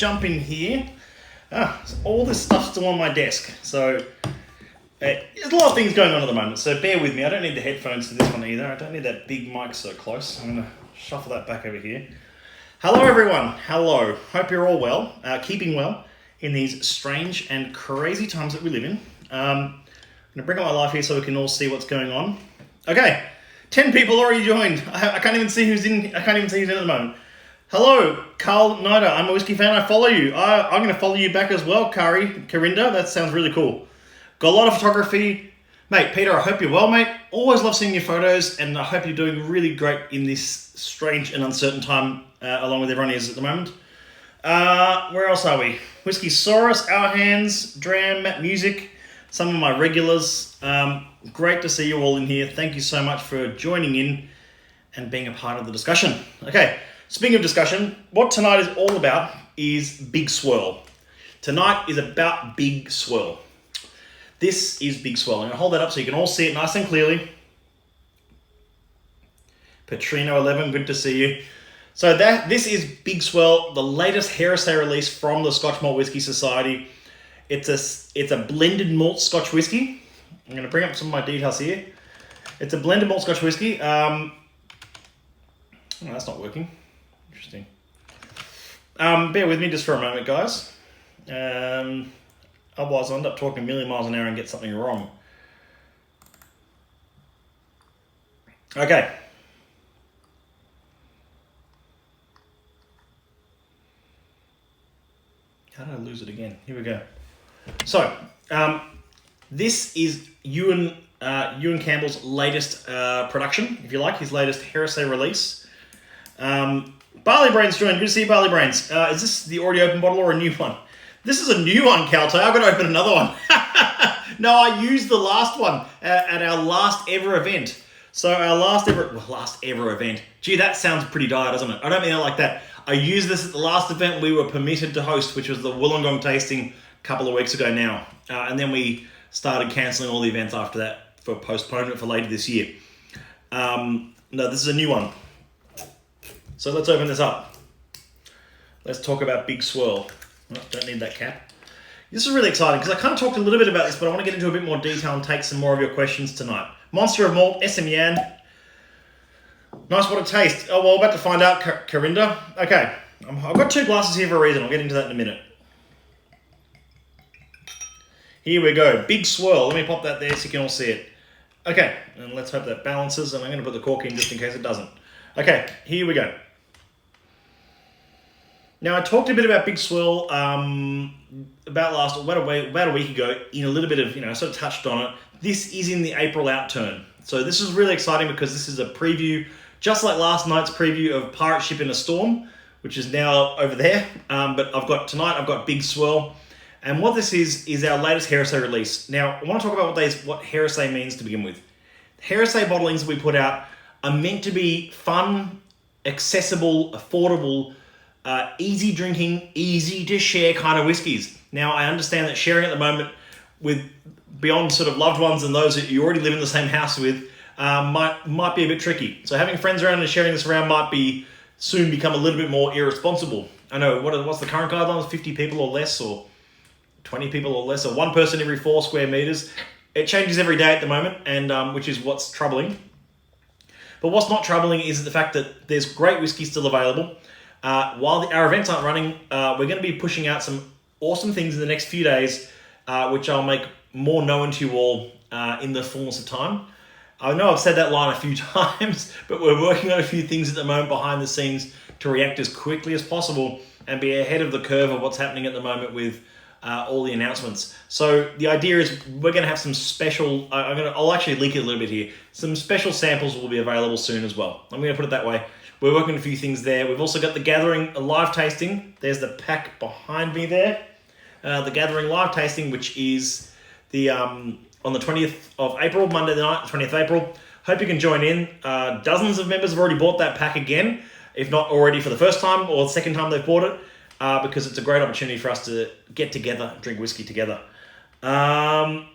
jump in here. All this stuff's still on my desk, so there's a lot of things going on at the moment, so bear with me. I don't need the headphones for this one either. I don't need that big mic so close. I'm going to shuffle that back over here. Hello everyone, hello. Hope you're all well, keeping well in these strange and crazy times that we live in. I'm going to bring up my live here so we can all see what's going on. Okay, 10 people already joined. I can't even see who's in. I can't even see who's in at the moment. Hello, Carl Nida. I'm a whiskey fan. I follow you. I'm going to follow you back as well, Karinda. That sounds really cool. Got a lot of photography. Mate, Peter, I hope you're well, mate. Always love seeing your photos, and I hope you're doing really great in this strange and uncertain time, along with everyone is at the moment. Where else are we? Whiskey Saurus, Our Hands, Dram, Matt Music, some of my regulars. Great to see you all in here. Thank you so much for joining in and being a part of the discussion. Okay, speaking of discussion, what tonight is all about is Big Swirl. Tonight is about Big Swirl. This is Big Swirl. I'm going to hold that up so you can all see it nice and clearly. Petrino 11, good to see you. So this is Big Swirl, the latest heresy release from the Scotch Malt Whisky Society. It's a blended malt Scotch whisky. I'm going to bring up some of my details here. It's a blended malt Scotch whisky. Oh, that's not working. Interesting. Bear with me just for a moment, guys. Otherwise, I'll end up talking a million miles an hour and get something wrong. Okay. How did I lose it again? Here we go. So, this is Ewan Campbell's latest production, if you like, his latest heresy release. Barley Brains joined. Good to see you, Barley Brains. Is this the already open bottle or a new one? This is a new one, Calto. I've got to open another one. No, I used the last one at our last ever event. So our last ever event. Gee, that sounds pretty dire, doesn't it? I don't mean it like that. I used this at the last event we were permitted to host, which was the Wollongong tasting a couple of weeks ago now. And then we started cancelling all the events after that for postponement for later this year. No, this is a new one. So let's open this up. Let's talk about Big Swirl. Oh, don't need that cap. This is really exciting because I kind of talked a little bit about this, but I want to get into a bit more detail and take some more of your questions tonight. Monster of Malt, SM Yan. Nice, what a taste. Oh, well, about to find out, Karinda. Okay, I've got two glasses here for a reason. I'll get into that in a minute. Here we go. Big Swirl. Let me pop that there so you can all see it. Okay, and let's hope that balances, and I'm going to put the cork in just in case it doesn't. Okay, here we go. Now, I talked a bit about Big Swirl about a week ago in a little bit of, I sort of touched on it. This is in the April Outturn. So this is really exciting because this is a preview, just like last night's preview of Pirate Ship in a Storm, which is now over there. But I've got Big Swirl. And what this is our latest heresy release. Now, I want to talk about what heresy means to begin with. Heresy bottlings that we put out are meant to be fun, accessible, affordable, easy drinking, easy to share kind of whiskies. Now, I understand that sharing at the moment with beyond sort of loved ones and those that you already live in the same house with might be a bit tricky. So having friends around and sharing this around might soon become a little bit more irresponsible. I know, what's the current guidelines? 50 people or less, or 20 people or less, or one person every 4 square meters. It changes every day at the moment, and which is what's troubling. But what's not troubling is the fact that there's great whiskey still available. While our events aren't running, we're going to be pushing out some awesome things in the next few days, which I'll make more known to you all in the fullness of time. I know I've said that line a few times, but we're working on a few things at the moment behind the scenes to react as quickly as possible and be ahead of the curve of what's happening at the moment with all the announcements. So the idea is we're going to have some special, I'll actually leak it a little bit here, some special samples will be available soon as well. I'm going to put it that way. We're working on a few things there. We've also got the Gathering live tasting. There's the pack behind me there. The Gathering live tasting, which is the on the 20th of April, Monday night, 20th of April. Hope you can join in. Dozens of members have already bought that pack again, if not already for the first time or the second time they've bought it, because it's a great opportunity for us to get together and drink whiskey together. Hey,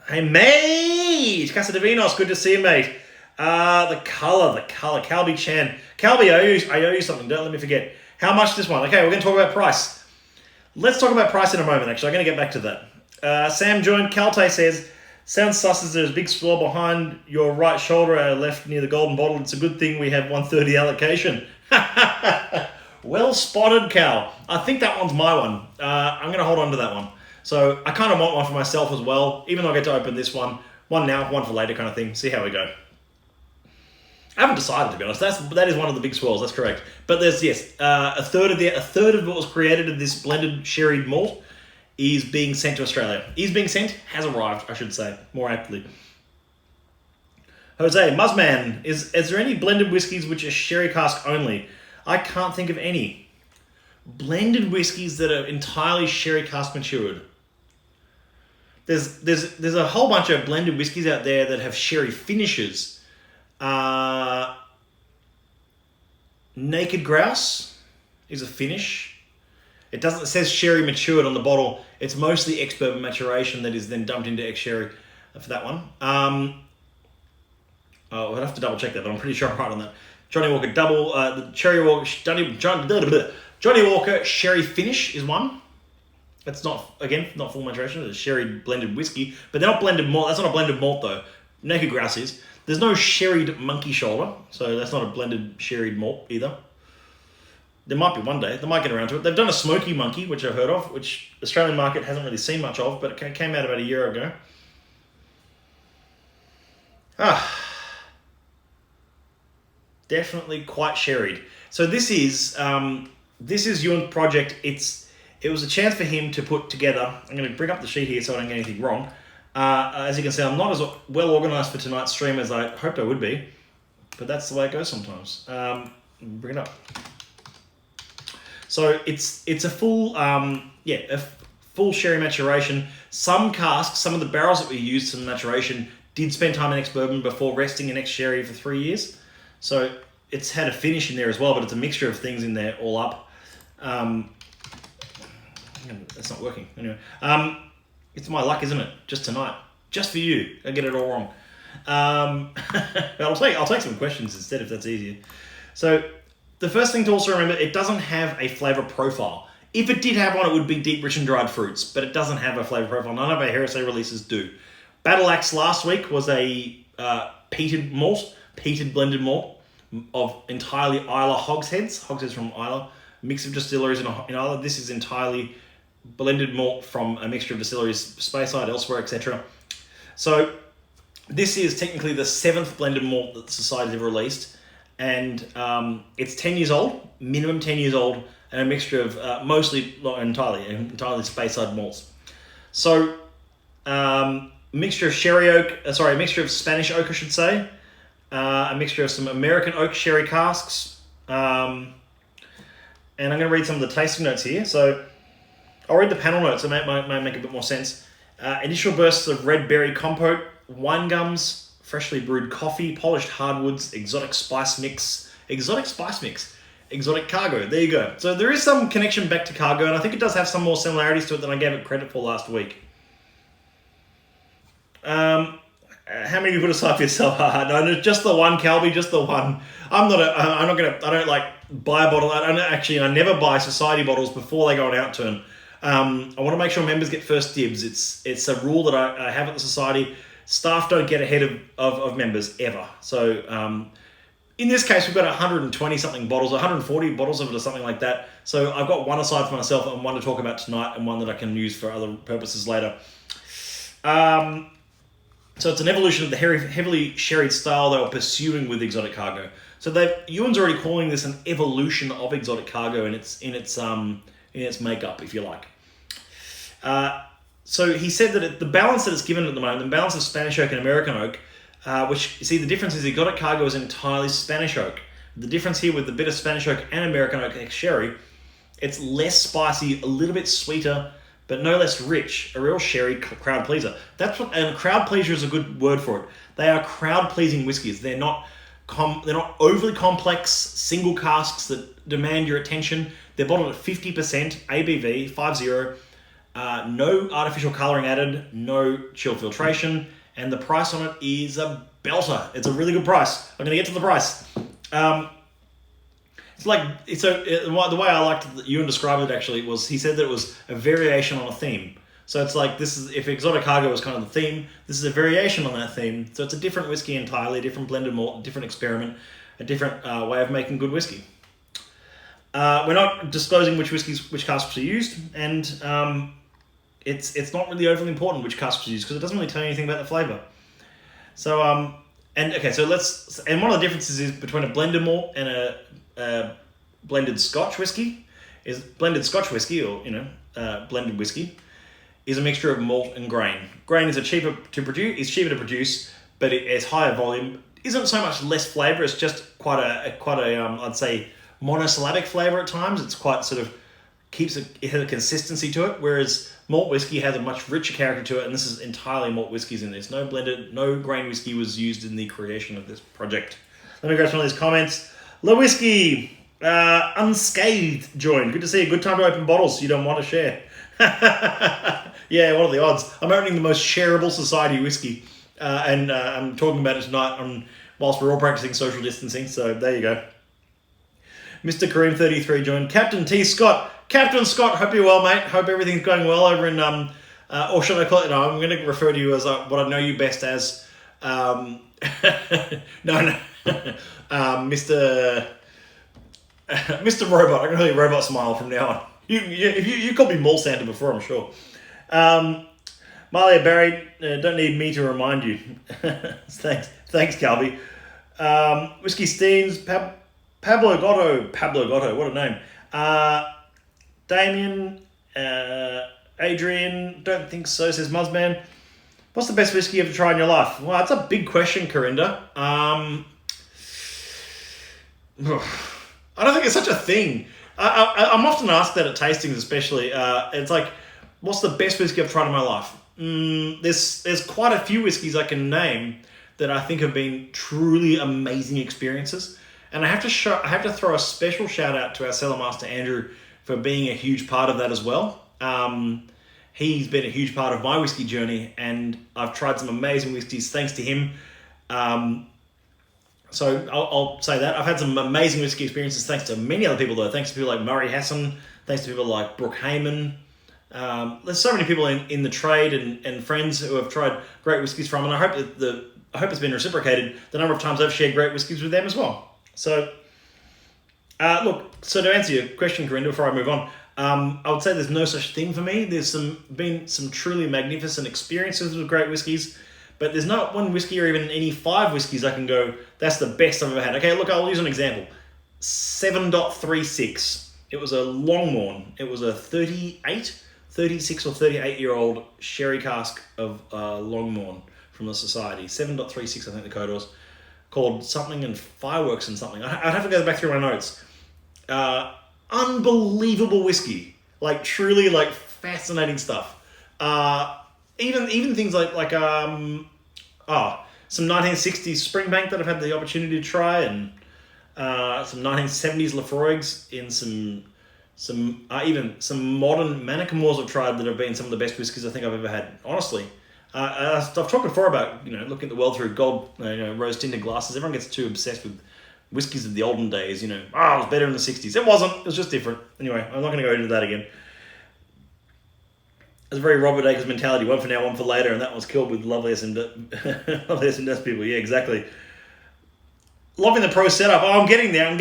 mate! Casa Divinos, good to see you, mate. The colour, Calby Chan. Calby, I owe you something, don't let me forget. How much this one? Okay, we're going to talk about price. Let's talk about price in a moment, actually. I'm going to get back to that. Sam joined. Calte says, sounds sus as there's a big swirl behind your right shoulder, left near the golden bottle. It's a good thing we have 130 allocation. Well spotted, Cal. I think that one's my one. I'm going to hold on to that one. So I kind of want one for myself as well, even though I get to open this one. One now, one for later kind of thing. See how we go. I haven't decided, to be honest. That is one of the big swirls. That's correct. But there's a third of what was created of this blended sherried malt is being sent to Australia. Is being sent, has arrived, I should say, more aptly. Jose, Muzzman, is there any blended whiskies which are sherry cask only? I can't think of any. Blended whiskies that are entirely sherry cask matured. There's a whole bunch of blended whiskies out there that have sherry finishes. Naked Grouse is a finish. It says sherry matured on the bottle. It's mostly ex-bourbon maturation that is then dumped into ex-sherry for that one. I'd have to double check that, but I'm pretty sure I'm right on that. Johnny Walker the Cherry Walker Johnny Walker sherry finish is one. That's not full maturation. It's a sherry blended whiskey, but they're not blended malt. That's not a blended malt though. Naked Grouse is. There's no sherried monkey shoulder, so that's not a blended sherried malt either. There might be one day. They might get around to it. They've done a smoky monkey, which I've heard of, which the Australian market hasn't really seen much of, but it came out about a year ago. Definitely quite sherried. So this is Ewan's project. It was a chance for him to put together. I'm going to bring up the sheet here so I don't get anything wrong. As you can see, I'm not as well organised for tonight's stream as I hoped I would be, but that's the way it goes sometimes. Bring it up. So it's a full full sherry maturation. Some casks, some of the barrels that we used in maturation did spend time in ex-bourbon before resting in ex-sherry for 3 years. So it's had a finish in there as well, but it's a mixture of things in there all up. That's not working. Anyway, it's my luck, isn't it? Just tonight. Just for you. I get it all wrong. I'll take some questions instead if that's easier. So the first thing to also remember, it doesn't have a flavour profile. If it did have one, it would be deep, rich and dried fruits, but it doesn't have a flavour profile. None of our heresy releases do. Battle Axe last week was a peated blended malt of entirely Isla hogsheads from Isla, mix of distilleries in Isla. This is entirely blended malt from a mixture of distilleries, Speyside, elsewhere, etc. So this is technically the 7th blended malt that the Society's ever released, and it's 10 years old, minimum 10 years old, and a mixture of entirely Speyside malts. So mixture of a mixture of Spanish oak, I should say, a mixture of some American oak sherry casks, and I'm going to read some of the tasting notes here. So I'll read the panel notes, it might make a bit more sense. Initial bursts of red berry compote, wine gums, freshly brewed coffee, polished hardwoods, exotic cargo. There you go. So there is some connection back to cargo, and I think it does have some more similarities to it than I gave it credit for last week. How many you put aside for yourself? No, just the one, Calby, just the one. I don't like buy a bottle. I never buy Society bottles before they go on Outturn. I want to make sure members get first dibs. It's a rule that I have at the Society. Staff don't get ahead of members ever. So in this case, we've got 120 something bottles, 140 bottles of it or something like that. So I've got one aside for myself and one to talk about tonight and one that I can use for other purposes later. So it's an evolution of the heavily sherried style they were pursuing with exotic cargo. So Ewan's already calling this an evolution of exotic cargo in its makeup, if you like. So he said that the balance that it's given at the moment, the balance of Spanish oak and American oak, which, you see, the difference is exotic cargo is entirely Spanish oak. The difference here with the bit of Spanish oak and American oak ex-sherry, it's less spicy, a little bit sweeter, but no less rich, a real sherry crowd pleaser. And crowd pleaser is a good word for it. They are crowd pleasing whiskies. They're not overly complex single casks that demand your attention. They're bottled at 50% ABV, 50. No artificial colouring added, no chill filtration, and the price on it is a belter. It's a really good price. I'm going to get to the price. the way I liked it, Ewan described it actually was he said that it was a variation on a theme. So it's like this is if Exotic Cargo was kind of the theme, this is a variation on that theme. So it's a different whiskey entirely, a different blended malt, a different experiment, a different way of making good whiskey. We're not disclosing which casks are used, and it's not really overly important which casks are used because it doesn't really tell you anything about the flavour. So one of the differences is between a blended malt and a blended Scotch whiskey is blended Scotch whiskey or blended whiskey is a mixture of malt and grain. Grain is cheaper to produce, but it's higher volume. Isn't so much less flavour. It's just quite a I'd say monosyllabic flavour at times. It's quite sort of it has a consistency to it, whereas malt whiskey has a much richer character to it, and this is entirely malt whiskies in this. No grain whiskey was used in the creation of this project. Let me grab some of these comments. La Whiskey, unscathed joined. Good to see you. Good time to open bottles you don't want to share. Yeah, what are the odds? I'm opening the most shareable society whiskey, and I'm talking about it tonight whilst we're all practicing social distancing, so there you go. Mr. Kareem 33 joined. Captain T. Scott. Captain Scott, hope you're well, mate. Hope everything's going well over in, or should I call it, no, I'm going to refer to you as what I know you best as, Mr. Robot. I'm going to call you Robot Smile from now on. You called me Mall Santa before, I'm sure. Malia Barry, don't need me to remind you. Thanks, Calby. Whiskey Steens, Pablo Gotto, what a name. Damien, Adrian, don't think so, says Muzzman. What's the best whiskey you ever tried in your life? Well, that's a big question, Corinda. I don't think it's such a thing. I'm often asked that at tastings, especially. It's like, what's the best whiskey I've tried in my life? There's quite a few whiskeys I can name that I think have been truly amazing experiences. And I have to throw a special shout out to our cellar master Andrew for being a huge part of that as well. He's been a huge part of my whiskey journey, and I've tried some amazing whiskeys thanks to him. So I'll say that. I've had some amazing whiskey experiences thanks to many other people though. Thanks to people like Murray Hassan, thanks to people like Brooke Heyman. There's so many people in the trade and friends who have tried great whiskies from, and I hope it's been reciprocated the number of times I've shared great whiskies with them as well. So, so to answer your question, Corinda, before I move on, I would say there's no such thing for me. There's been some truly magnificent experiences with great whiskies, but there's not one whiskey or even any 5 whiskies I can go, that's the best I've ever had. Okay, look, I'll use an example. 7.36. It was a Longmorn. It was a 36 or 38-year-old sherry cask of Longmorn from the Society. 7.36, I think the code was. Called something and Fireworks and something. I'd have to go back through my notes. Unbelievable whiskey. Like, truly, like, fascinating stuff. Even things like some 1960s Springbank that I've had the opportunity to try, and some 1970s Lafroigs in even some modern Manacamores I've tried that have been some of the best whiskies I think I've ever had. Honestly. I've talked before about, looking at the world through gold, rose-tinted glasses. Everyone gets too obsessed with whiskies of the olden days, it was better in the 60s. It wasn't. It was just different. Anyway, I'm not going to go into that again. It's a very Robert Akers mentality. One for now, one for later, and that was killed with lovely S&S people. Yeah, exactly. Loving the pro setup. Oh, I'm getting there,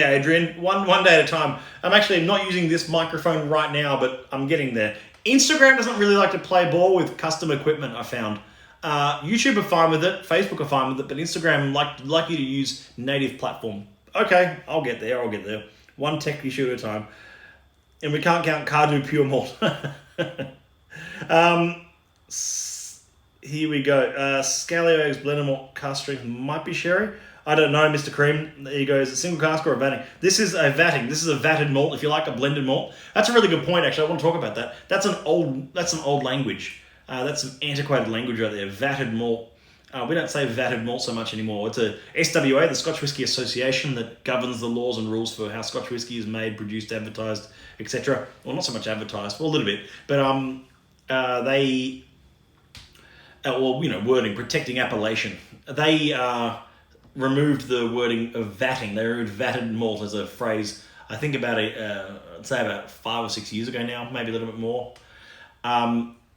Adrian. One day at a time. I'm actually not using this microphone right now, but I'm getting there. Instagram doesn't really like to play ball with custom equipment, I found. YouTube are fine with it, Facebook are fine with it, but Instagram like you to use native platform. Okay, I'll get there. One tech issue at a time. And we can't count Cardew Pure Malt. Here we go. Scalio's blended malt cask strength might be sherry. I don't know, Mr. Cream. There you go. Is it a single cask or a vatting? This is a vatting. This is a vatted malt. If you like a blended malt, that's a really good point. Actually, I want to talk about that. That's an old language. That's some antiquated language right there. Vatted malt. We don't say vatted malt so much anymore. It's a SWA, the Scotch Whisky Association, that governs the laws and rules for how Scotch whisky is made, produced, advertised, etc. Well, not so much advertised, well, a little bit, but wording, protecting appellation. They removed the wording of vatting. They removed vatted malt as a phrase, I think I'd say about 5 or 6 years ago now, maybe a little bit more.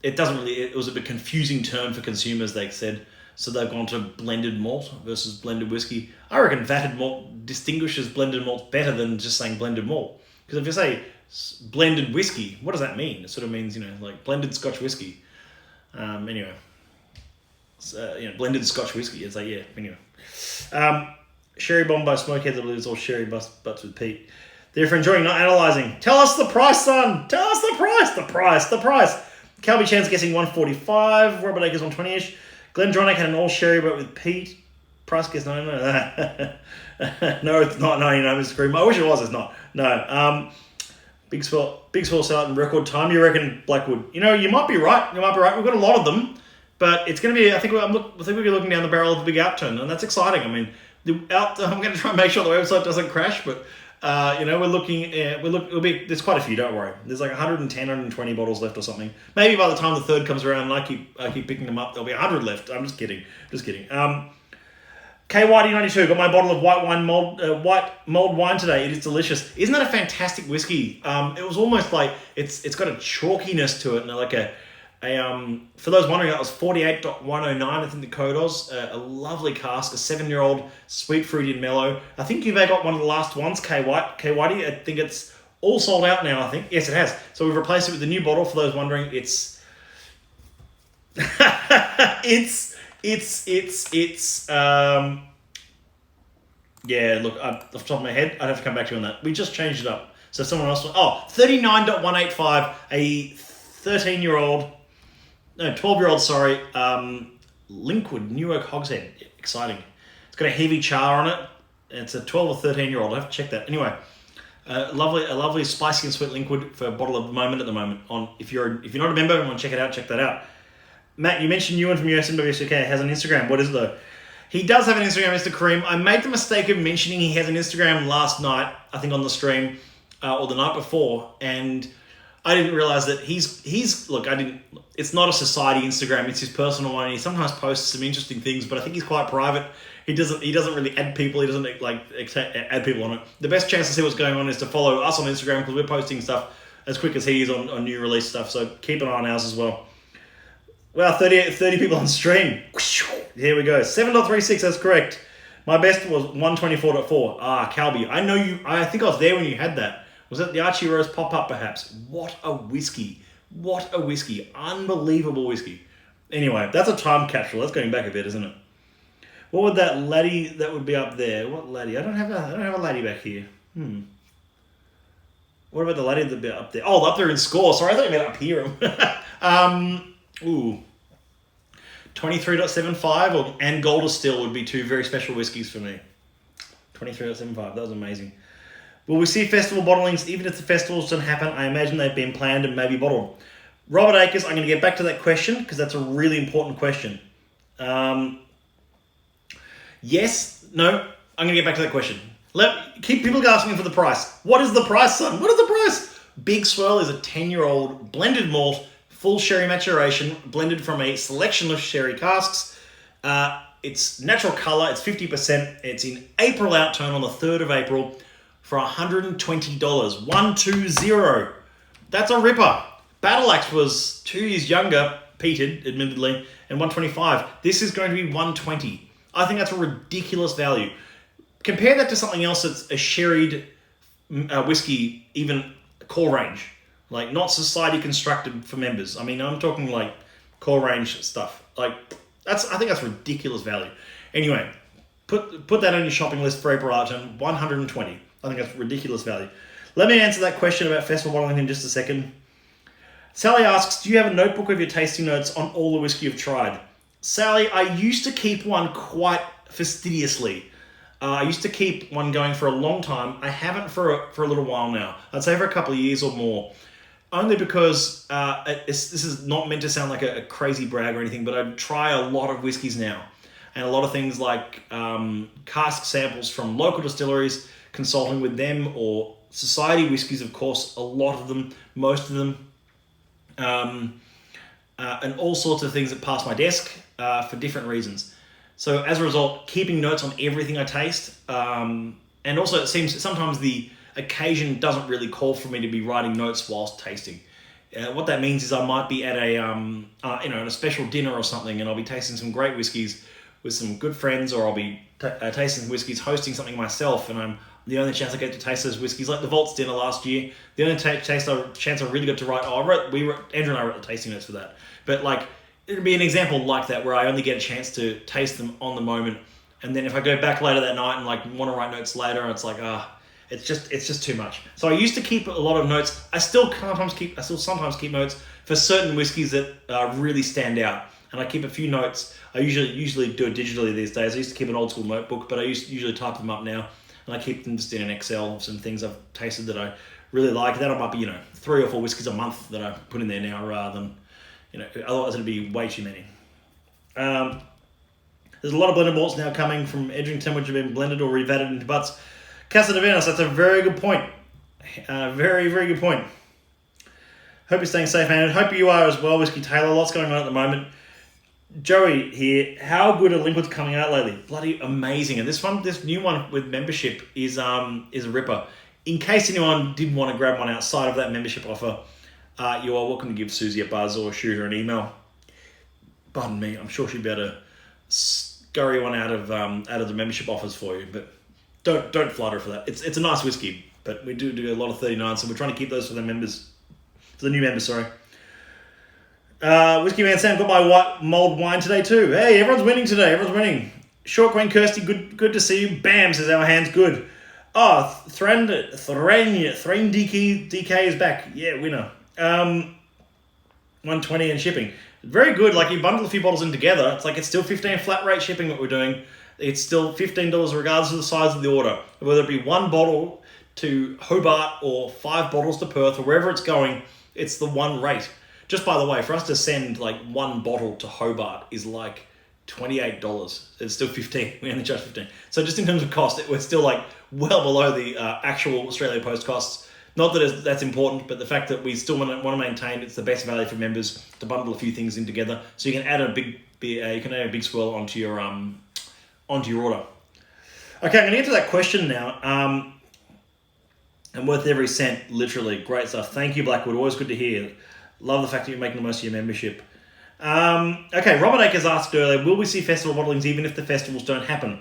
It was a bit confusing term for consumers, they said. So they've gone to blended malt versus blended whiskey. I reckon vatted malt distinguishes blended malt better than just saying blended malt. Because if you say blended whiskey, what does that mean? It sort of means, like blended Scotch whiskey. Anyway. So, blended Scotch whiskey. It's like, yeah, anyway. Sherry bomb by Smokeheads, I believe it's all sherry butts with Pete. Therefore enjoying, not analysing. Tell us the price, son! Tell us the price! The price! Calby Chan's guessing 145, Robert Akers 120-ish. Glenn Dronick had an all sherry but with Pete. Price guess, no. No, it's not. No, Mr. Cream. I wish it was, it's not. No. Big Swell sellout in record time. You reckon Blackwood? You might be right. We've got a lot of them, but it's going to be. I think we're looking down the barrel of the big Outturn, and that's exciting. I mean, I'm going to try and make sure the website doesn't crash, but we're looking. There's quite a few. Don't worry. There's like 110, 120 bottles left or something. Maybe by the time the third comes around, and I keep picking them up, there'll be 100 left. I'm just kidding. KYD92 got my bottle of white mulled wine today. It is delicious. Isn't that a fantastic whiskey? It was almost like it's got a chalkiness to it, and like for those wondering, that was 48.109. I think the code was a lovely cask, a 7-year-old sweet fruity and mellow. I think you've got one of the last ones, KYD. I think it's all sold out now. I think yes, it has. So we've replaced it with the new bottle. For those wondering, it's yeah, look, off the top of my head, I'd have to come back to you on that. We just changed it up. So someone else, 39.185, a 12-year-old, sorry, Linkwood, Newark Hogshead. Exciting. It's got a heavy char on it. It's a 12 or 13-year-old. I have to check that. Anyway, a lovely spicy and sweet Linkwood for a bottle at the moment. If you're not a member and want to check it out, check that out. Matt, you mentioned Ewan from USMWSK has an Instagram. What is it though? He does have an Instagram, Mr. Kareem. I made the mistake of mentioning he has an Instagram last night, I think on the stream, or the night before, and I didn't realize that it's not a society Instagram, it's his personal one. He sometimes posts some interesting things, but I think he's quite private. He doesn't really add people. He doesn't add people on it. The best chance to see what's going on is to follow us on Instagram, because we're posting stuff as quick as he is on new release stuff. So keep an eye on ours as well. Wow, 30 people on stream. Here we go. 7.36, that's correct. My best was 124.4. Calby. I know you. I think I was there when you had that. Was it the Archie Rose pop-up perhaps? What a whiskey. Unbelievable whiskey. Anyway, that's a time capsule. That's going back a bit, isn't it? What would that laddie that would be up there? What laddie? I don't have a laddie back here. What about the laddie that'd be up there? Oh, up there in score. Sorry, I thought you meant up here. 23.75 and Golder Still would be two very special whiskies for me. 23.75, that was amazing. Will we see festival bottlings even if the festivals don't happen? I imagine they've been planned and maybe bottled. Robert Akers, I'm going to get back to that question because that's a really important question. Yes, no, I'm going to get back to that question. Keep people asking for the price. What is the price, son? What is the price? Big Swirl is a 10-year-old blended malt, full sherry maturation, blended from a selection of sherry casks. It's natural colour, it's 50%. It's in April Outturn on the 3rd of April for $120. 120. That's a ripper. Battle Axe was 2 years younger, peated, admittedly, and 125. This is going to be 120. I think that's a ridiculous value. Compare that to something else that's a sherried whiskey, even core range. Like, not society constructed for members. I mean, I'm talking like core range stuff. Like, I think that's ridiculous value. Anyway, put that on your shopping list for April Outturn, 120. I think that's ridiculous value. Let me answer that question about festival bottling in just a second. Sally asks, do you have a notebook of your tasting notes on all the whiskey you've tried? Sally, I used to keep one quite fastidiously. I used to keep one going for a long time. I haven't for a little while now. I'd say for a couple of years or more. Only because this is not meant to sound like a crazy brag or anything, but I try a lot of whiskies now. And a lot of things like cask samples from local distilleries, consulting with them, or society whiskies, of course, a lot of them, most of them. And all sorts of things that pass my desk for different reasons. So as a result, keeping notes on everything I taste, and also it seems sometimes the occasion doesn't really call for me to be writing notes whilst tasting. What that means is I might be at a special dinner or something, and I'll be tasting some great whiskies with some good friends, or I'll be tasting some whiskies, hosting something myself, and I'm the only chance I get to taste those whiskies, like the Vaults dinner last year. The only chance I really got to write. Andrew and I wrote the tasting notes for that, but like it'd be an example like that where I only get a chance to taste them on the moment, and then if I go back later that night and like want to write notes later, it's like it's just too much. So I used to keep a lot of notes. I still sometimes keep notes for certain whiskies that really stand out, and I keep a few notes. I usually do it digitally these days. I used to keep an old school notebook, but I usually type them up now, and I keep them just in an Excel of some things I've tasted that I really like. That might be 3 or 4 whiskies a month that I put in there now, rather than otherwise it'd be way too many. There's a lot of blended malts now coming from Edrington, which have been blended or revatted into butts. Casa de Venus, that's a very good point. Very, very good point. Hope you're staying safe, man. Hope you are as well, Whiskey Taylor. Lots going on at the moment. Joey here, how good are liquids coming out lately? Bloody amazing. And this new one with membership is a ripper. In case anyone did want to grab one outside of that membership offer, you are welcome to give Susie a buzz or shoot her an email. Pardon me, I'm sure she'd be able to scurry one out of the membership offers for you, but don't flutter her for that. It's a nice whiskey, but we do a lot of 39, so we're trying to keep those for the members, for the new members. Sorry. Whiskey Man Sam got my white mulled wine today too. Hey, everyone's winning today. Everyone's winning. Short Queen Kirsty, good to see you. Bam, says our hand's good. Oh, Thrain DK is back. Yeah, winner. 120 and shipping. Very good. Like, you bundle a few bottles in together, it's still 15 flat rate shipping what we're doing. It's still $15 regardless of the size of the order. Whether it be 1 bottle to Hobart or 5 bottles to Perth or wherever it's going, it's the one rate. Just by the way, for us to send 1 bottle to Hobart is $28. It's still 15. We only charge 15. So just in terms of cost, we're still well below the actual Australia Post costs. Not that that's important, but the fact that we still want to maintain it's the best value for members to bundle a few things in together, so you can add a big swirl onto your order. Okay, I'm going to get to that question now. And worth every cent, literally. Great stuff. Thank you, Blackwood. Always good to hear. Love the fact that you're making the most of your membership. Okay, Robert Akers asked earlier, will we see festival bottlings even if the festivals don't happen?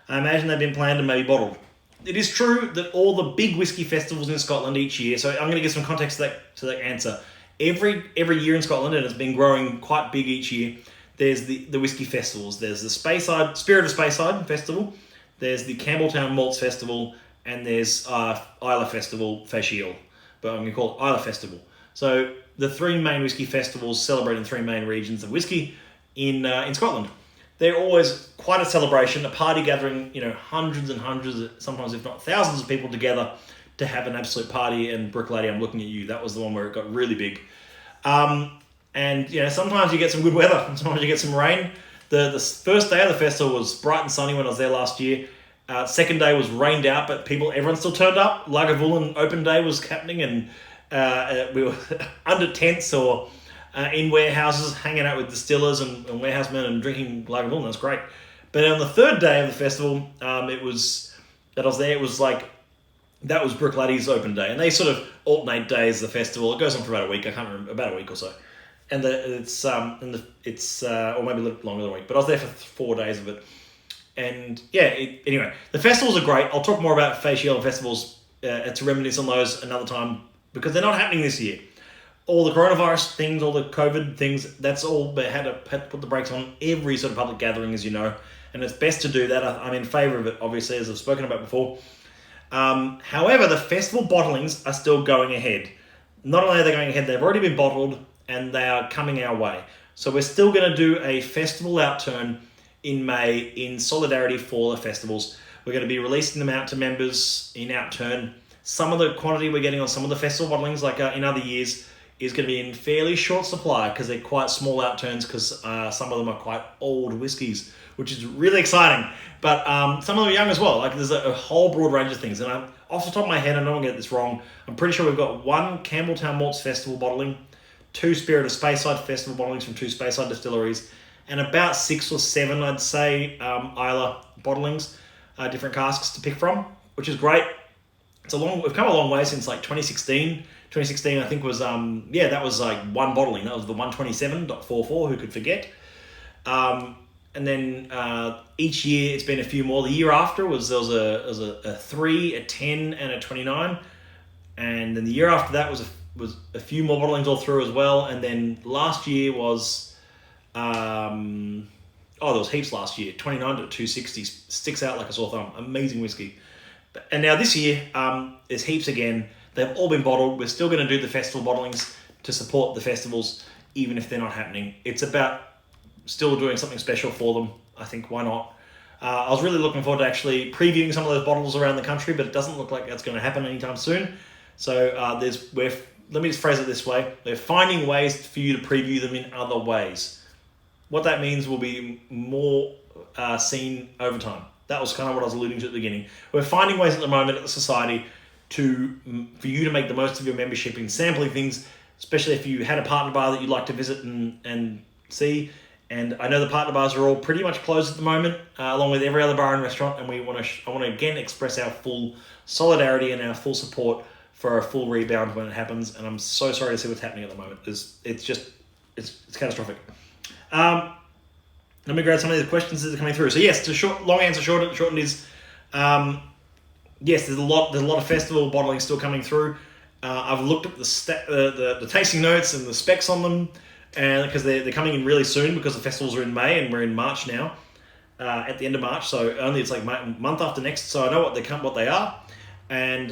I imagine they've been planned and maybe bottled. It is true that all the big whiskey festivals in Scotland each year, so I'm going to give some context to that answer. Every year in Scotland, and it's been growing quite big each year, there's the whiskey festivals. There's the Speyside, Spirit of Speyside Festival, there's the Campbelltown Malts Festival, and there's Isla Festival, Fashiel. But I'm going to call it Isla Festival. So the 3 main whiskey festivals celebrate in 3 main regions of whiskey in Scotland. They're always quite a celebration, a party gathering, hundreds and hundreds, sometimes if not thousands of people together to have an absolute party. And Brook Lady, I'm looking at you. That was the one where it got really big. And sometimes you get some good weather, and sometimes you get some rain. The first day of the festival was bright and sunny when I was there last year. Second day was rained out, but everyone still turned up. Lagavulin Open Day was happening, and we were under tents or in warehouses, hanging out with distillers and warehousemen and drinking Lagavulin. That's great. But on the third day of the festival, that was Brook Laddie's Open Day, and they sort of alternate days of the festival. It goes on for about a week. I can't remember, about a week or so, and it's or maybe a little longer than a week. But I was there for 4 days of it, and anyway, the festivals are great. I'll talk more about Fashiel and festivals to reminisce on those another time, because they're not happening this year. All the coronavirus things, all the COVID things, that's all had to put the brakes on every sort of public gathering, as you know, and it's best to do that. I'm in favour of it, obviously, as I've spoken about before. However, the festival bottlings are still going ahead. Not only are they going ahead, they've already been bottled and they are coming our way. So we're still going to do a festival outturn in May in solidarity for the festivals. We're going to be releasing them out to members in outturn. Some of the quantity we're getting on some of the festival bottlings, like in other years, is going to be in fairly short supply because they're quite small outturns, because some of them are quite old whiskies, which is really exciting. But some of them are young as well. There's a whole broad range of things. And off the top of my head, I don't want to get this wrong, I'm pretty sure we've got 1 Campbelltown Malts Festival bottling, 2 Spirit of Speyside Festival bottlings from 2 Speyside distilleries, and about 6 or 7, I'd say, Isla bottlings, different casks to pick from, which is great. We've come a long way since like 2016. 2016, I think, was that was like one bottling. That was the 127.44. Who could forget? And then each year it's been a few more. The year after there was a 3, a 10, and a 29, and then the year after that was a few more bottlings all through as well. And then last year was there was heaps last year. 29 to 260 sticks out like a sore thumb. Amazing whiskey. And now this year there's heaps again. They've all been bottled. We're still going to do the festival bottlings to support the festivals, even if they're not happening. It's about still doing something special for them. I think, why not? I was really looking forward to actually previewing some of those bottles around the country, but it doesn't look like that's going to happen anytime soon. So let me just phrase it this way. They're finding ways for you to preview them in other ways. What that means will be more seen over time. That was kind of what I was alluding to at the beginning. We're finding ways at the moment at the Society for you to make the most of your membership in sampling things, especially if you had a partner bar that you'd like to visit and see. And I know the partner bars are all pretty much closed at the moment, along with every other bar and restaurant. And I want to again express our full solidarity and our full support for a full rebound when it happens. And I'm so sorry to see what's happening at the moment. It's catastrophic. Let me grab some of the questions that are coming through. So yes, long answer shortened is yes. There's a lot of festival bottling still coming through. I've looked at the tasting notes and the specs on them. And because they're coming in really soon, because the festivals are in May and we're in March now, at the end of March. So only it's like month after next. So I know what they are, and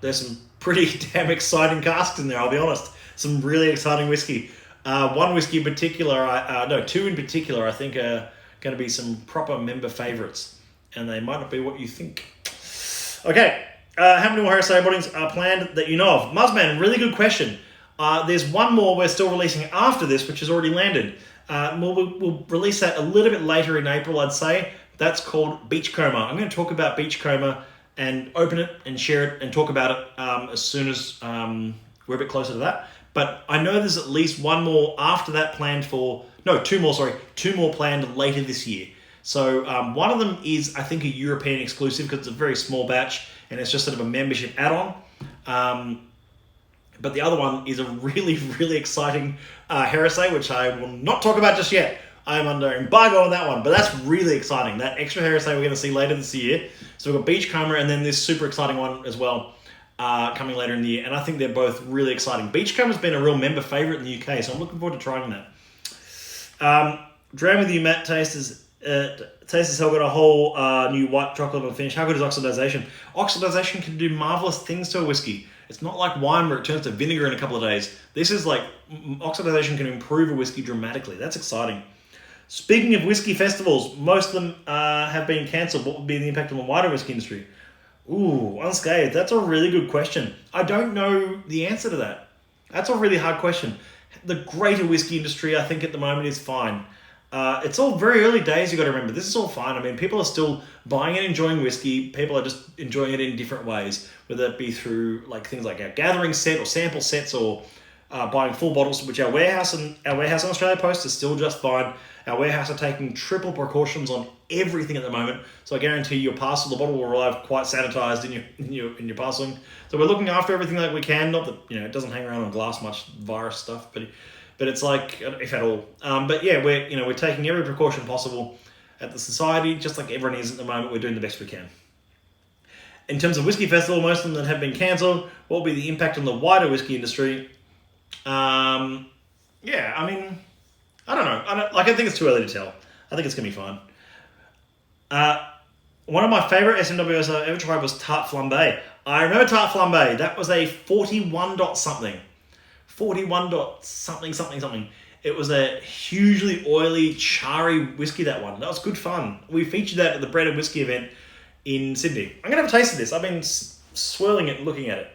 there's some pretty damn exciting casks in there. I'll be honest, some really exciting whiskey. One whiskey in particular, two in particular, I think are going to be some proper member favourites, and they might not be what you think. Okay, how many more heresy bottlings are planned that you know of? Muzzman, really good question. There's one more we're still releasing after this, which has already landed. We'll release that a little bit later in April, I'd say. That's called Beachcomber. I'm going to talk about Beachcomber and open it and share it and talk about it as soon as we're a bit closer to that. But I know there's at least one more after that planned two more planned later this year. So one of them is, I think, a European exclusive because it's a very small batch and it's just sort of a membership add-on. But the other one is a really, really exciting heresy, which I will not talk about just yet. I'm under embargo on that one, but that's really exciting. That extra heresy we're going to see later this year. So we've got Beachcomber and then this super exciting one as well coming later in the year. And I think they're both really exciting. Beachcomber's been a real member favourite in the UK, so I'm looking forward to trying that. Drown with you, Matt. Taste has got a whole new white chocolate on finish. How good is oxidization? Oxidization can do marvellous things to a whiskey. It's not like wine where it turns to vinegar in a couple of days. This is like, oxidization can improve a whiskey dramatically. That's exciting. Speaking of whiskey festivals, most of them have been cancelled. What would be the impact on the wider whiskey industry? Ooh, unscathed. That's a really good question. I don't know the answer to that. That's a really hard question. The greater whiskey industry, I think, at the moment is fine. It's all very early days, you got to remember. This is all fine. I mean, people are still buying and enjoying whiskey. People are just enjoying it in different ways, whether it be through like things like our gathering set or sample sets or buying full bottles, which our warehouse in Australia Post is still just fine. Our warehouse are taking triple precautions on everything at the moment, so I guarantee your parcel, the bottle will arrive quite sanitized in your parceling. So we're looking after everything like we can. Not that it doesn't hang around on glass much virus stuff, but it's like, if at all. But yeah, we're taking every precaution possible at the Society, just like everyone is at the moment. We're doing the best we can. In terms of Whiskey Festival, most of them that have been cancelled, what will be the impact on the wider whiskey industry? Yeah, I mean, I don't know. I think it's too early to tell. I think it's going to be fine. One of my favourite SMWs I've ever tried was Tart Flambe. I remember Tart Flambe. That was a 41 dot something. 41 dot something. It was a hugely oily, charry whiskey, that one. That was good fun. We featured that at the Bread and Whiskey event in Sydney. I'm going to have a taste of this. I've been swirling it and looking at it.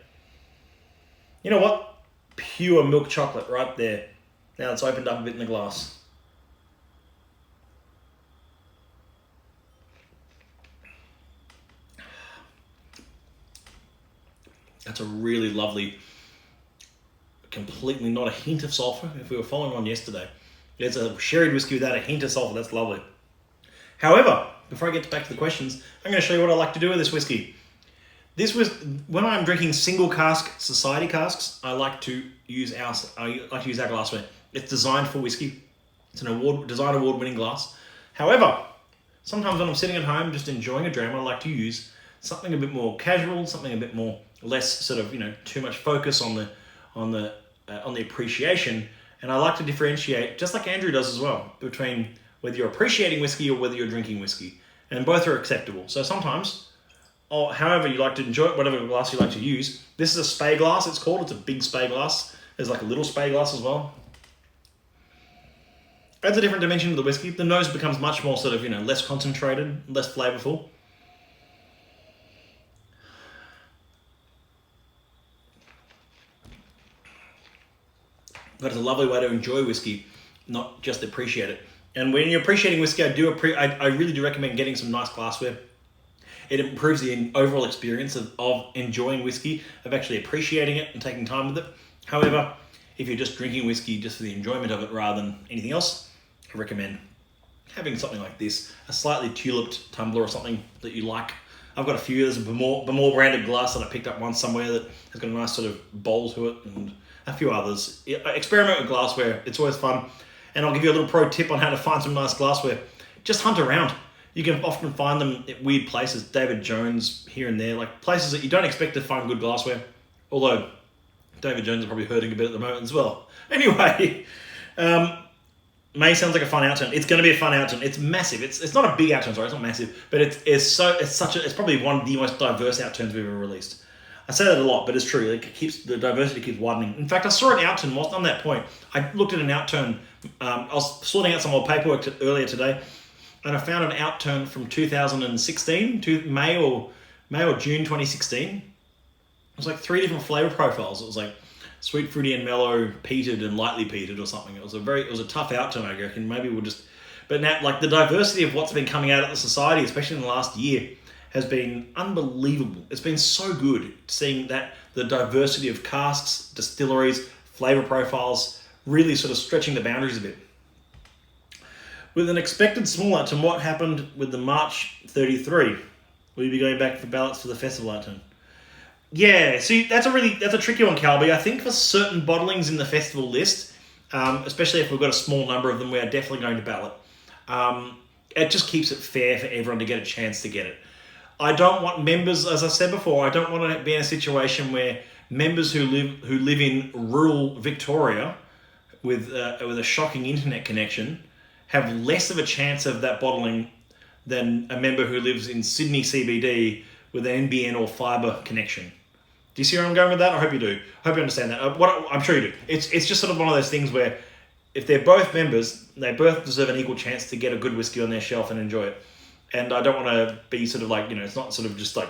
You know what? Pure milk chocolate right there. Now it's opened up a bit in the glass. That's a really lovely, completely not a hint of sulfur, if we were following on yesterday. It's a sherried whiskey without a hint of sulfur. That's lovely. However, before I get back to the questions, I'm going to show you what I like to do with this whiskey. This was when I'm drinking single cask society casks. I like to use our glassware. It's designed for whiskey. It's an design award winning glass. However, sometimes when I'm sitting at home just enjoying a dram, I like to use something a bit more casual, something a bit more less sort of too much focus on the appreciation. And I like to differentiate, just like Andrew does as well, between whether you're appreciating whiskey or whether you're drinking whiskey, and both are acceptable. So sometimes, or however you like to enjoy it, whatever glass you like to use. This is a spey glass. It's called. It's a big spey glass. There's like a little spey glass as well. Adds a different dimension to the whiskey. The nose becomes much more sort of less concentrated, less flavorful. But it's a lovely way to enjoy whiskey, not just appreciate it. And when you're appreciating whiskey, I really do recommend getting some nice glassware. It improves the overall experience of enjoying whiskey, of actually appreciating it and taking time with it. However, if you're just drinking whiskey just for the enjoyment of it rather than anything else, I recommend having something like this, a slightly tuliped tumbler or something that you like. I've got a few. There's a Bemore branded glass that I picked up once somewhere that has got a nice sort of bowl to it, and a few others. Experiment with glassware. It's always fun. And I'll give you a little pro tip on how to find some nice glassware. Just hunt around. You can often find them at weird places, David Jones here and there, like places that you don't expect to find good glassware. Although David Jones is probably hurting a bit at the moment as well. Anyway, May sounds like a fun outturn. It's going to be a fun outturn. It's massive. It's not a big outturn, sorry, it's not massive, but it's probably one of the most diverse outturns we've ever released. I say that a lot, but it's true. The diversity keeps widening. In fact, I saw an outturn whilst on that point. I looked at an outturn. I was sorting out some old paperwork earlier today, and I found an outturn from 2016 to May or June 2016. It was like 3 different flavor profiles. It was like sweet, fruity, and mellow, peated, and lightly peated, or something. It was a tough outturn, I reckon. Maybe we'll just. But now, like the diversity of what's been coming out of the society, especially in the last year, has been unbelievable. It's been so good seeing that the diversity of casks, distilleries, flavor profiles, really sort of stretching the boundaries a bit. With an expected small outturn, what happened with the March 33? Will you be going back for ballots for the festival outturn? Yeah, see, that's a tricky one, Calby. I think for certain bottlings in the festival list, especially if we've got a small number of them, we are definitely going to ballot. It just keeps it fair for everyone to get a chance to get it. I don't want members, as I said before, I don't want to be in a situation where members who live in rural Victoria with a shocking internet connection have less of a chance of that bottling than a member who lives in Sydney CBD with an NBN or fibre connection. Do you see where I'm going with that? I hope you do. I hope you understand that. I'm sure you do. It's just sort of one of those things where if they're both members, they both deserve an equal chance to get a good whiskey on their shelf and enjoy it. And I don't want to be sort of like, it's not sort of just like,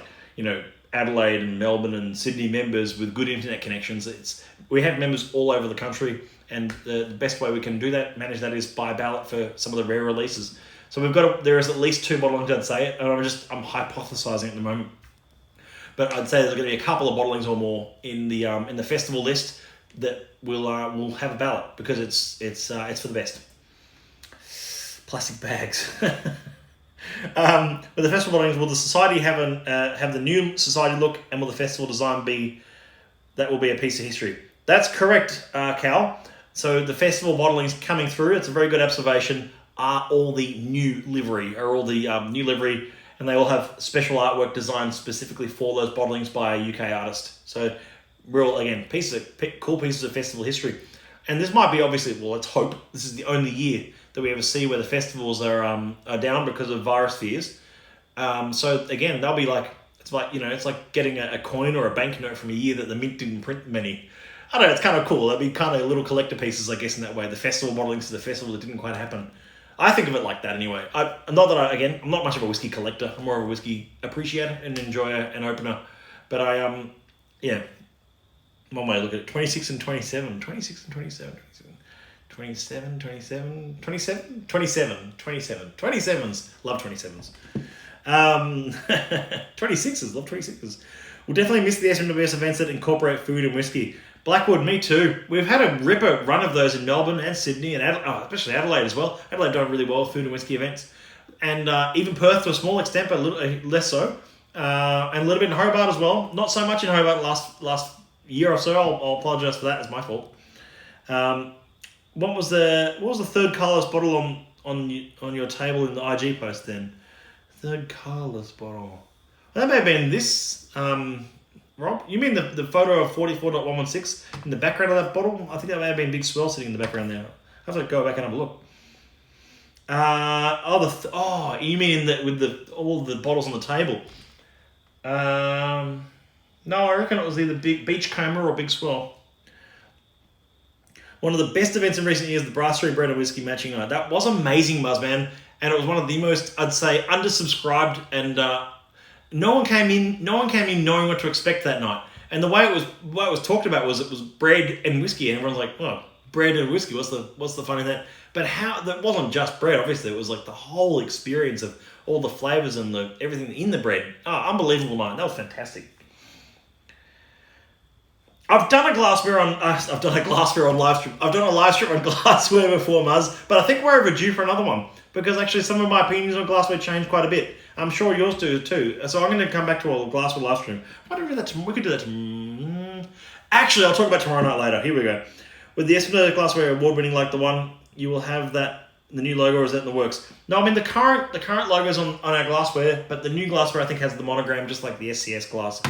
Adelaide and Melbourne and Sydney members with good internet connections. We have members all over the country, and the best way we can manage that is by ballot for some of the rare releases. So there is at least 2 bottlings, I'd say, and I'm hypothesizing at the moment. But I'd say there's going to be a couple of bottlings or more in the festival list that will have a ballot because it's for the best. Plastic bags. With the festival bottlings, will the society have the new society look, and will the festival design will be a piece of history? That's correct, Cal. So the festival bottlings coming through, it's a very good observation, are all the new livery, and they all have special artwork designed specifically for those bottlings by a UK artist. So cool pieces of festival history. And this might be obviously, let's hope this is the only year that we ever see where the festivals are down because of virus fears. So again, they'll be like, it's like getting a coin or a banknote from a year that the mint didn't print many. I don't know, it's kind of cool. That'd be kind of little collector pieces, I guess, in that way. The festival bottlings to the festival that didn't quite happen. I think of it like that anyway. I'm not much of a whiskey collector. I'm more of a whiskey appreciator and enjoyer and opener. But one way to look at it, 26 and 27. 26 and 27. 27, 27, 27, 27, 27, 27s. Love 27s. 26s. Love 26s. We'll definitely miss the SWS events that incorporate food and whiskey. Blackwood, me too. We've had a ripper run of those in Melbourne and Sydney and especially Adelaide as well. Adelaide done really well with food and whiskey events, and even Perth to a small extent, but a little less so, and a little bit in Hobart as well. Not so much in Hobart last year or so. I'll apologise for that. It's my fault. What was the third colourless bottle on your table in the IG post then? Third colourless bottle. That may have been this. Rob, you mean the photo of 44.116 in the background of that bottle? I think that may have been Big Swirl sitting in the background there. I have to go back and have a look. You mean with all the bottles on the table? No, I reckon it was either Big Beachcomber or Big Swirl. One of the best events in recent years, the Brasserie Bread and Whiskey Matching Night. That was amazing, Buzzman, and it was one of the most, I'd say, undersubscribed, and no one came in knowing what to expect that night. And the way it was talked about was it was bread and whiskey, and everyone's like, "Oh, bread and whiskey. What's the fun in that?" But that wasn't just bread. Obviously, it was like the whole experience of all the flavors and everything in the bread. Oh, unbelievable night. That was fantastic. I've done a glassware on live stream. I've done a live stream on glassware before, Muzz, but I think we're overdue for another one because actually some of my opinions on glassware changed quite a bit. I'm sure yours do too. So I'm going to come back to a glassware live stream. Why don't we do that tomorrow? We could do that tomorrow. Actually, I'll talk about tomorrow night later. Here we go. With the Smws glassware award-winning like the one, you will have the new logo, or is that in the works? No, I mean the current logo's on our glassware, but the new glassware I think has the monogram just like the SCS glass.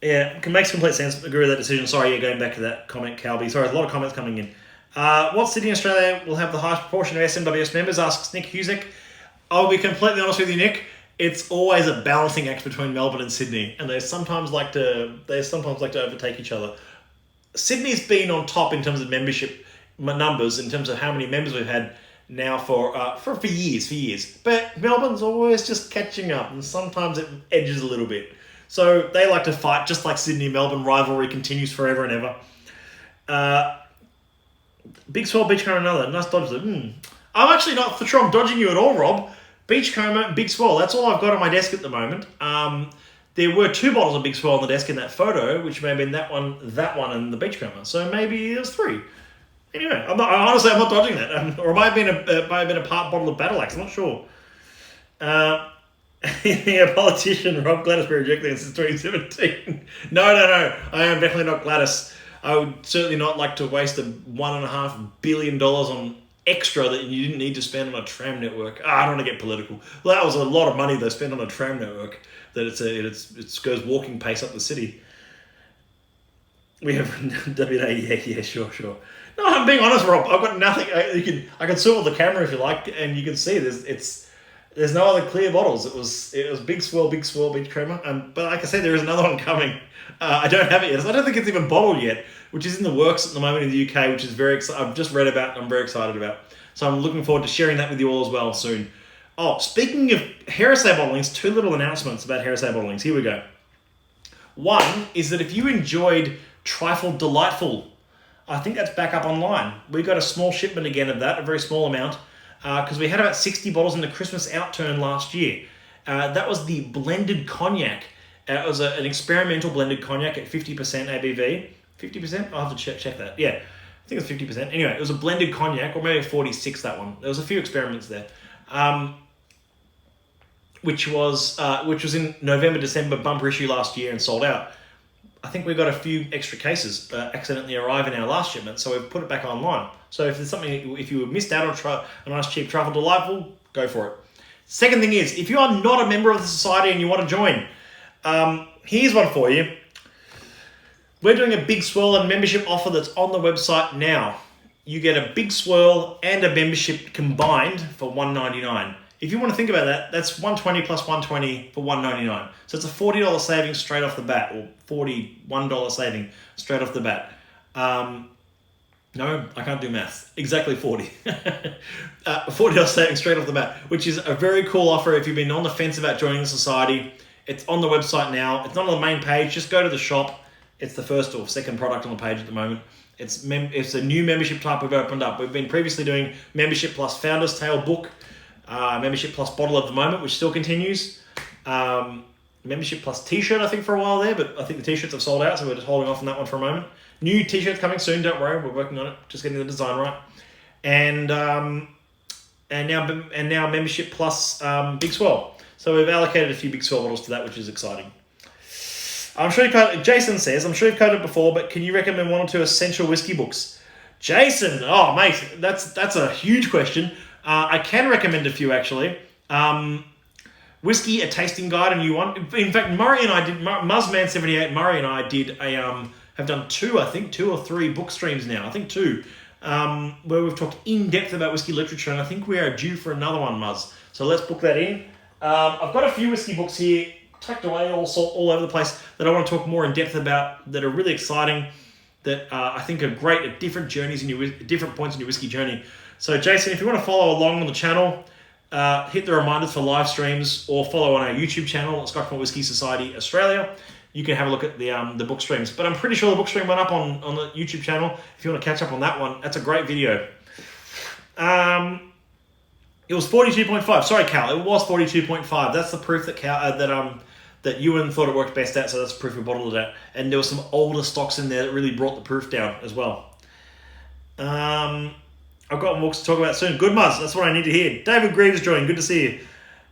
Yeah, it makes complete sense. Agree with that decision. Sorry, going back to that comment, Calby. Sorry, there's a lot of comments coming in. What city in Australia will have the highest proportion of SMWS members? Asks Nick Husick. I'll be completely honest with you, Nick. It's always a balancing act between Melbourne and Sydney, and they sometimes like to overtake each other. Sydney's been on top in terms of membership numbers, in terms of how many members we've had now for years. But Melbourne's always just catching up, and sometimes it edges a little bit. So they like to fight, just like Sydney-Melbourne rivalry continues forever and ever. Big Swirl, Beachcomber, another. Nice dodge there. I'm actually not for sure I'm dodging you at all, Rob. Beachcomber, Big Swirl, that's all I've got on my desk at the moment. There were 2 bottles of Big Swirl on the desk in that photo, which may have been that one, and the Beachcomber. So maybe there's 3. Anyway, I'm not dodging that. Or it might have been a part bottle of Battle Axe, I'm not sure. A politician, Rob Gladys, been rejecting since 2017. No. I am definitely not Gladys. I would certainly not like to waste $1.5 billion on extra that you didn't need to spend on a tram network. I don't want to get political. Well, that was a lot of money they spent on a tram network. That it goes walking pace up the city. We have WA, yeah, sure. No, I'm being honest, Rob. I've got nothing. I can swivel the camera if you like, and you can see there's no other clear bottles. It was Big Swirl, Beachcomber. But like I said, there is another one coming. I don't have it yet. I don't think it's even bottled yet, which is in the works at the moment in the UK, which is I've just read about and I'm very excited about. So I'm looking forward to sharing that with you all as well soon. Oh, speaking of heresy bottlings, 2 little announcements about heresy bottlings. Here we go. One is that if you enjoyed Trifle Delightful, I think that's back up online. We got a small shipment again of that, a very small amount, because we had about 60 bottles in the Christmas Outturn last year. That was the blended cognac. It was an experimental blended cognac at 50% ABV. 50%? I'll have to check that. Yeah, I think it's 50%. Anyway, it was a blended cognac, or maybe 46, that one. There was a few experiments there. Which was in November, December, bumper issue last year and sold out. I think we got a few extra cases accidentally arrive in our last shipment, so we've put it back online. So if there's something, if you missed out on a nice cheap Trifle Delightful, go for it. Second thing is, if you are not a member of the society and you want to join, here's one for you. We're doing a Big Swirl and membership offer that's on the website now. You get a Big Swirl and a membership combined for $1.99. If you want to think about that, that's $120 plus $120 for $1.99. So it's a $40 saving straight off the bat, or $41 saving straight off the bat. No, I can't do maths. Exactly 40. $40 saving straight off the bat, which is a very cool offer if you've been on the fence about joining the society. It's on the website now. It's not on the main page. Just go to the shop. It's the first or second product on the page at the moment. It's a new membership type we've opened up. We've been previously doing membership plus Founder's Tale book, membership plus bottle at the moment, which still continues. membership plus t-shirt, I think, for a while there, but I think the t-shirts have sold out, so we're just holding off on that one for a moment. New t-shirts coming soon, don't worry, we're working on it, just getting the design right. And now membership plus Big Swell. So we've allocated a few Big Swell models to that, which is exciting. I'm sure Jason says, I'm sure you've covered it before, but can you recommend one or two essential whiskey books? Jason, oh mate, that's a huge question. I can recommend a few actually. Whiskey, a tasting guide, a new one. In fact, Murray and I did, Muzzman78, Murray and I did have done two or three book streams now. I think two, where we've talked in depth about whiskey literature, and I think we are due for another one, Muzz. So let's book that in. I've got a few whiskey books here tucked away all over the place that I want to talk more in depth about, that are really exciting, that I think are great at different journeys in your different points in your whiskey journey. So Jason, if you want to follow along on the channel, hit the reminders for live streams, or follow on our YouTube channel at Scotch Malt Whisky Society Australia. You can have a look at the book streams. But I'm pretty sure the book stream went up on the YouTube channel. If you want to catch up on that one, that's a great video. It was 42.5. Sorry, Cal. It was 42.5. That's the proof that that Ewan thought it worked best at, so that's the proof we bottled it at. And there were some older stocks in there that really brought the proof down as well. I've got more to talk about soon. Good, Muzz. That's what I need to hear. David Greaves joined. Good to see you.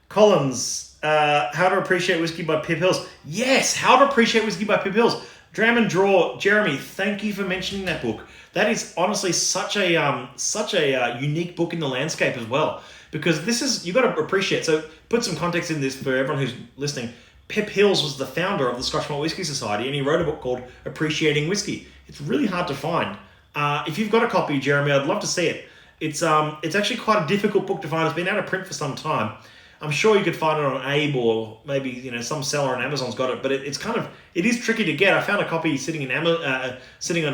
Collins, How to Appreciate Whiskey by Pip Hills. Yes, How to Appreciate Whiskey by Pip Hills. Dram and Draw. Jeremy, thank you for mentioning that book. That is honestly such a unique book in the landscape as well. Because this is, you've got to appreciate. So put some context in this for everyone who's listening. Pip Hills was the founder of the Scotch Malt Whisky Society, and he wrote a book called Appreciating Whiskey. It's really hard to find. If you've got a copy, Jeremy, I'd love to see it. It's actually quite a difficult book to find. It's been out of print for some time. I'm sure you could find it on Abe, or maybe some seller on Amazon's got it. But it is tricky to get. I found a copy sitting on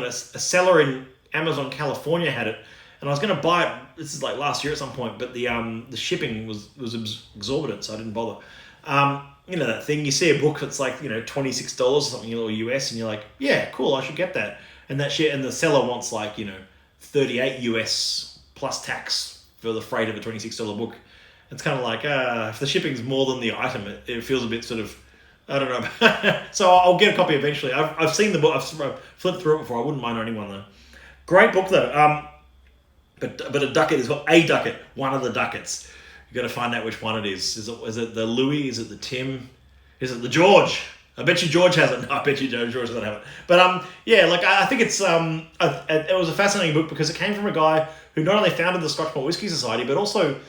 a seller in Amazon, California had it, and I was going to buy it. This is like last year at some point, but the shipping was exorbitant, so I didn't bother. That thing, you see a book that's like $26 or something, or US, and you're like, yeah, cool, I should get that. And that shit, and the seller wants like $38 US plus tax for the freight of a $26 book. It's kind of like if the shipping's more than the item, it feels a bit sort of, I don't know. So I'll get a copy eventually. I've seen the book. I've flipped through it before. I wouldn't mind owning one though. Great book though. But a ducat is what a ducat. One of the ducats. You got to find out which one it is. Is it the Louis? Is it the Tim? Is it the George? I bet you George has it. No, I bet you George doesn't have it. But I think it's it was a fascinating book because it came from a guy who not only founded the Scotch Malt Whisky Society, but also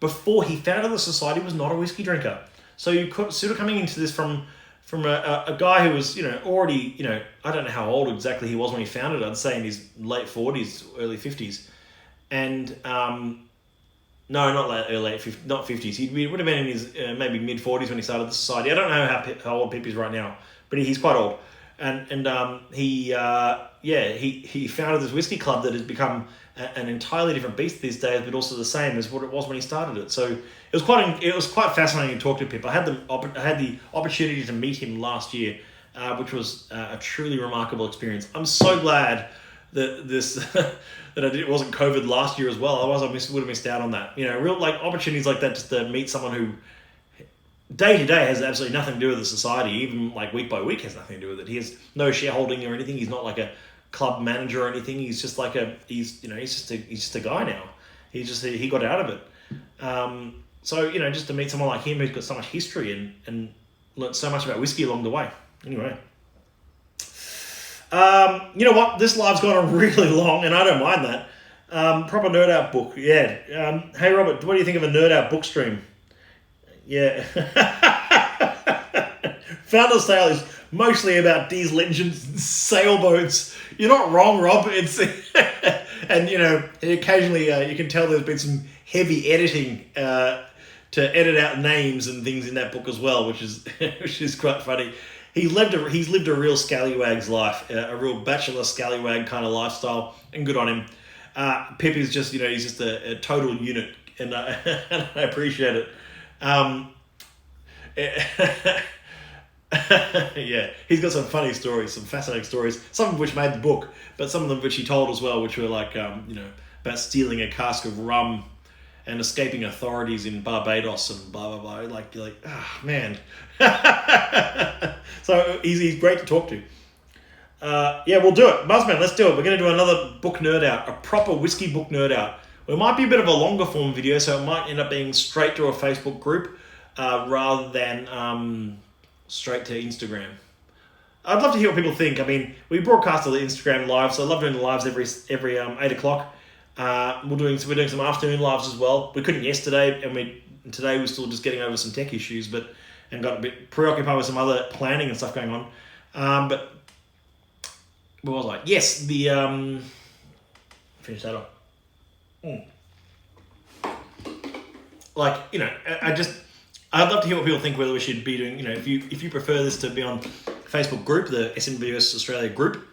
before he founded the society was not a whiskey drinker. So you could sort of coming into this from a guy who was already I don't know how old exactly he was when he founded it. I'd say in his late 40s, early 50s, and no, not late 50s, not 50s. He would have been in his maybe mid 40s when he started the society. I don't know how old Pip is right now, but he's quite old. And he founded this whiskey club that has become an entirely different beast these days, but also the same as what it was when he started it. So it was quite fascinating to talk to Pip. I had the opportunity to meet him last year, which was a truly remarkable experience. I'm so glad that it wasn't COVID last year as well. Otherwise, I would have missed out on that. Real opportunities like that, just to meet someone who day to day has absolutely nothing to do with the society, even like week by week has nothing to do with it. He has no shareholding or anything. He's not like a club manager or anything. He's just like he's just a guy now. He got out of it. So just to meet someone like him who's got so much history and learnt so much about whiskey along the way. Anyway. You know what? This live's gone on really long, and I don't mind that. Proper nerd out book, yeah. Hey Robert, what do you think of a nerd out book stream? Yeah. Founder's Tale is mostly about diesel engines and sailboats. You're not wrong, Rob. It's and occasionally you can tell there's been some heavy editing to edit out names and things in that book as well, which is quite funny. He's lived a real scallywag's life, a real bachelor scallywag kind of lifestyle, and good on him. Pip is just, he's just a total unit, and I appreciate it. Yeah, he's got some funny stories, some fascinating stories, some of which made the book, but some of them which he told as well, which were like, about stealing a cask of rum and escaping authorities in Barbados and blah blah blah. Like you're like, ah, man. So he's great to talk to. Yeah, we'll do it. Buzzman, let's do it. We're going to do another book nerd out, a proper whiskey book nerd out. It might be a bit of a longer form video, so it might end up being straight to a Facebook group rather than straight to Instagram. I'd love to hear what people think. I mean, we broadcast all the Instagram lives, so I love doing the lives every 8 o'clock. We're doing some afternoon lives as well. We couldn't yesterday, and today we're still just getting over some tech issues, and got a bit preoccupied with some other planning and stuff going on. But what was I? Yes, finish that off. Like, you know, I'd love to hear what people think, whether we should be doing, you know, if you prefer this to be on Facebook group, the SMBS Australia group,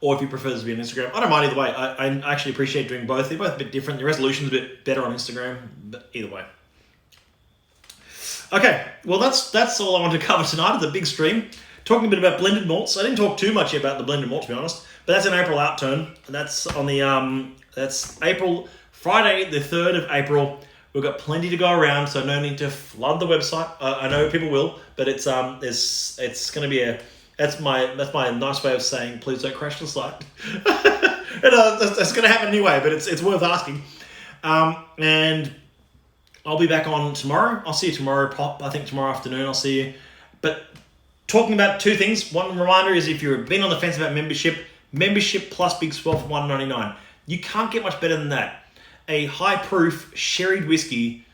or if you prefer this to be on Instagram. I don't mind either way. I actually appreciate doing both. They're both a bit different. The resolution's a bit better on Instagram, but either way. Okay, well that's all I want to cover tonight. It's a big stream. Talking a bit about blended malts. I didn't talk too much about the blended malt, to be honest, but that's an April Outturn. That's on the that's Friday the 3rd of April. We've got plenty to go around, so no need to flood the website. I know people will, but it's going to be that's my nice way of saying please don't crash the site. That's going to happen anyway, but it's worth asking. And I'll be back on tomorrow. I'll see you tomorrow, Pop. I think tomorrow afternoon I'll see you. But talking about two things. One reminder is if you've been on the fence about membership plus Big Swell for $1.99. You can't get much better than that. A high proof sherried whiskey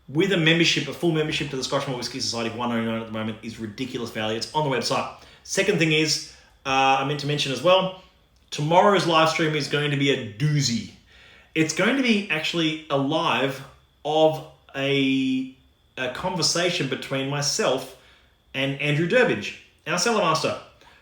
with a full membership to the Scotch Malt Whisky Society for $1.99 at the moment is ridiculous value. It's on the website. Second thing is, I meant to mention as well, tomorrow's live stream is going to be a doozy. It's going to be actually a live of a conversation between myself and Andrew Durbidge, our cellar master,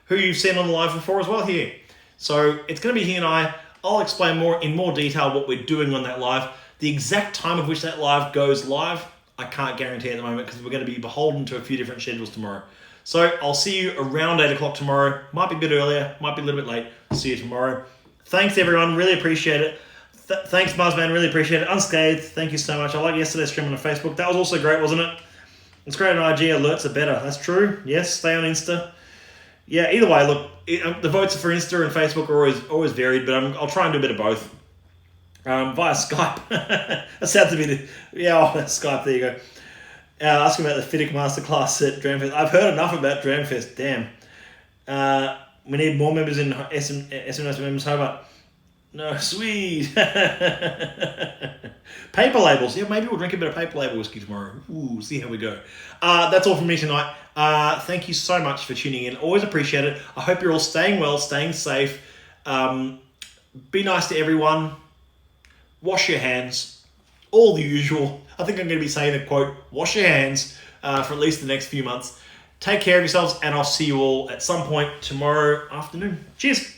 who you've seen on the live before as well here. So it's going to be he and I. I'll explain in more detail what we're doing on that live. The exact time of which that live goes live, I can't guarantee at the moment because we're going to be beholden to a few different schedules tomorrow. So I'll see you around 8 o'clock tomorrow. Might be a bit earlier, might be a little bit late. See you tomorrow. Thanks everyone, really appreciate it. Thanks Buzzman, really appreciate it. Unscathed, thank you so much. I like yesterday's stream on Facebook. That was also great, wasn't it? It's great on IG, alerts are better. That's true. Yes, stay on Insta. Yeah, either way, look, the votes for Insta and Facebook are always varied, but I'll try and do a bit of both. Via Skype. That sounds a bit... Yeah, Skype, there you go. Asking about the Fiddick Masterclass at Dramfest. I've heard enough about Dramfest, damn. We need more members in SMS members Hobart. No, sweet. Paper labels. Yeah, maybe we'll drink a bit of paper label whiskey tomorrow. Ooh, see how we go. That's all from me tonight. Thank you so much for tuning in. Always appreciate it. I hope you're all staying well, staying safe. Be nice to everyone. Wash your hands. All the usual. I think I'm going to be saying a quote, wash your hands for at least the next few months. Take care of yourselves, and I'll see you all at some point tomorrow afternoon. Cheers.